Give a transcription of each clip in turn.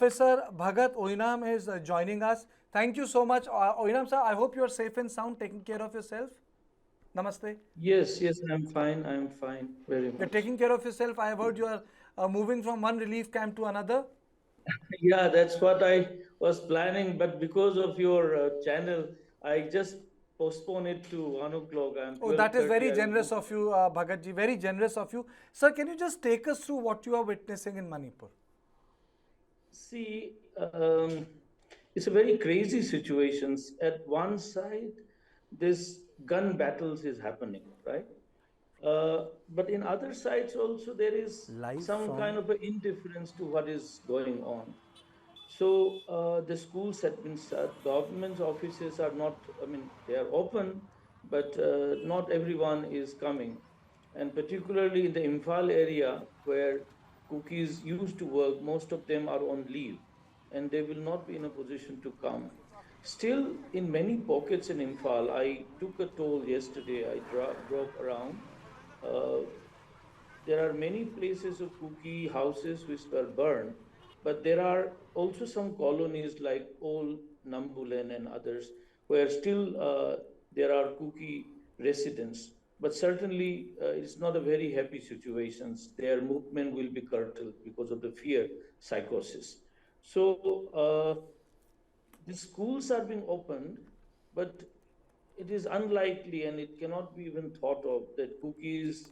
Professor Bhagat Oinam is joining us. Thank you so much. Oinam sir, I hope you are safe and sound, taking care of yourself. Namaste. Yes, I'm fine, very You're much. taking care of yourself. I have heard you are moving from one relief camp to another. Yeah, that's what I was planning, but because of your channel, I just postpone it to 1 o'clock. I'm Oh, that is 12:30. very I will generous move. of you, Bhagatji. Very generous of you. Sir, can you just take us through what you are witnessing in Manipur? See, it's a very crazy situations. At one side, this gun battles is happening, right? But in other sides also there is Live some from. kind of a indifference to what is going on. So the schools had been shut. Government offices are not, I mean, they are open, but not everyone is coming. And particularly in the Imphal area where cookies used to work, most of them are on leave and they will not be in a position to come. Still, in many pockets in Imphal, I took a toll yesterday, I drove around. Uh, there are many places of cookie houses which were burned, but there are also some colonies like Old Nambulen and others where still there are cookie residents. But certainly it's not a very happy situation. Their movement will be curtailed because of the fear psychosis. So the schools are being opened, but it is unlikely and it cannot be even thought of that cookies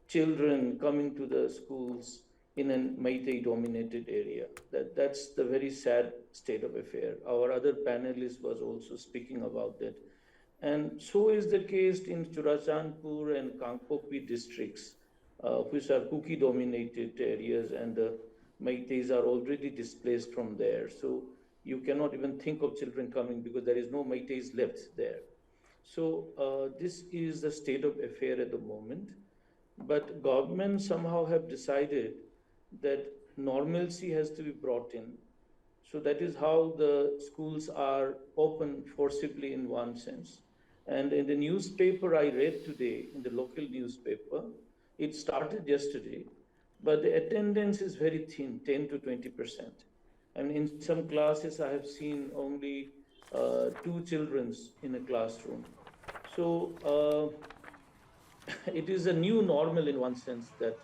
children coming to the schools in a Meitei-dominated area. That's the very sad state of affair. Our other panelist was also speaking about that. And so is the case in Churachandpur and Kangpokpi districts, which are Kuki-dominated areas, and the Meiteis are already displaced from there. So you cannot even think of children coming because there is no Meiteis left there. So this is the state of affair at the moment. But government somehow have decided that normalcy has to be brought in. So that is how the schools are open forcibly in one sense. And in the newspaper I read today, in the local newspaper, it started yesterday, but the attendance is very thin, 10 to 20%. And in some classes, I have seen only two children in a classroom. So it is a new normal in one sense that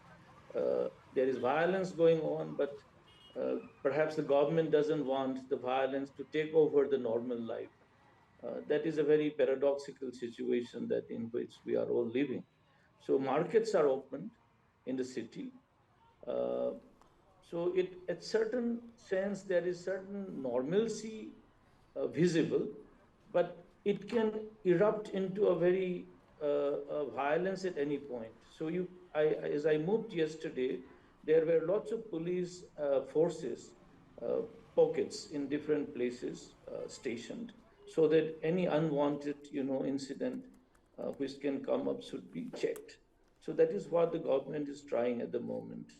there is violence going on, but perhaps the government doesn't want the violence to take over the normal life. That is a very paradoxical situation that in which we are all living. So markets are opened in the city. Uh, so it, at certain sense, there is certain normalcy visible, but it can erupt into a very violence at any point. So as I moved yesterday, there were lots of police forces, uh, pockets in different places stationed, so that any unwanted, incident which can come up should be checked. So that is what the government is trying at the moment.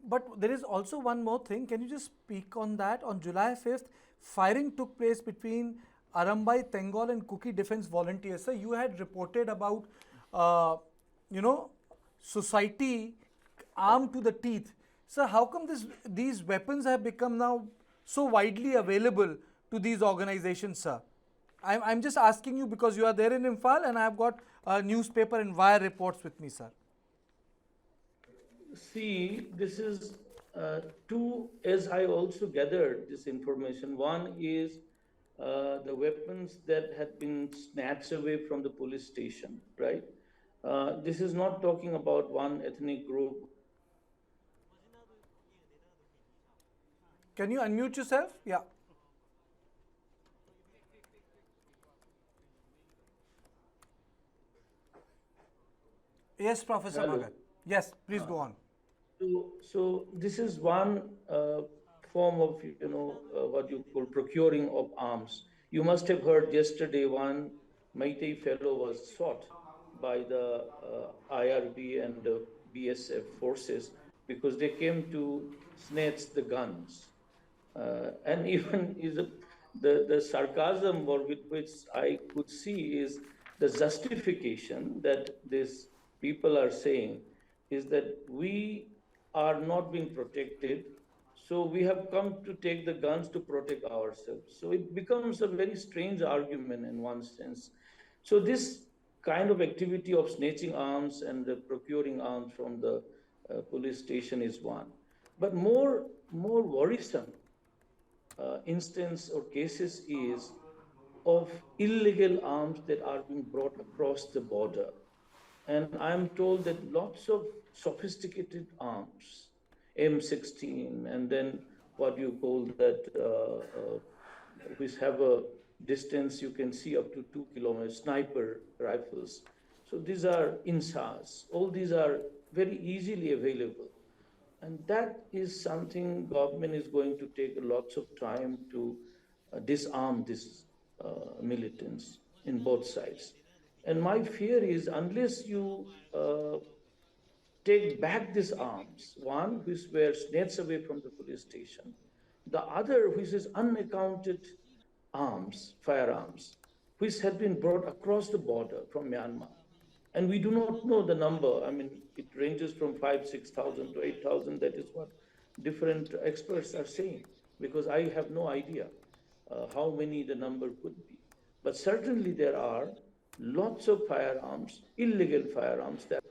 But there is also one more thing. Can you just speak on that? On July 5th, firing took place between Arambai, Tengol, and Kuki Defense Volunteers. So you had reported about, uh, you know, society armed to the teeth. So how come these weapons have become now so widely available to these organizations, sir? I'm just asking you because you are there in Imphal and I have got newspaper and wire reports with me, sir. See, this is two, as I also gathered this information. One is the weapons that had been snatched away from the police station, right? This is not talking about one ethnic group. Can you unmute yourself? Yeah. Yes, Professor Hello. Bhagat. Yes, please Uh, go on. so this is one form of, what you call procuring of arms. You must have heard yesterday one Meitei fellow was shot by the IRB and the BSF forces because they came to snatch the guns. And even the sarcasm or with which I could see is the justification that these people are saying is that we are not being protected, So we have come to take the guns to protect ourselves. So it becomes a very strange argument in one sense. So this kind of activity of snatching arms and procuring arms from the police station is one. But more worrisome instance or cases is of illegal arms that are being brought across the border. And I'm told that lots of sophisticated arms, M16, and then what you call that, which have a distance you can see up to 2 kilometers, sniper rifles. So these are INSAS. All these are very easily available. And that is something government is going to take lots of time to disarm these militants in both sides. And my fear is unless you take back these arms, one which were snatched away from the police station, the other which is unaccounted arms, firearms, which had been brought across the border from Myanmar. And we do not know the number. I mean, it ranges from 5, 6,000 to 8,000. That is what different experts are saying, because I have no idea how many the number could be. But certainly there are lots of firearms, illegal firearms that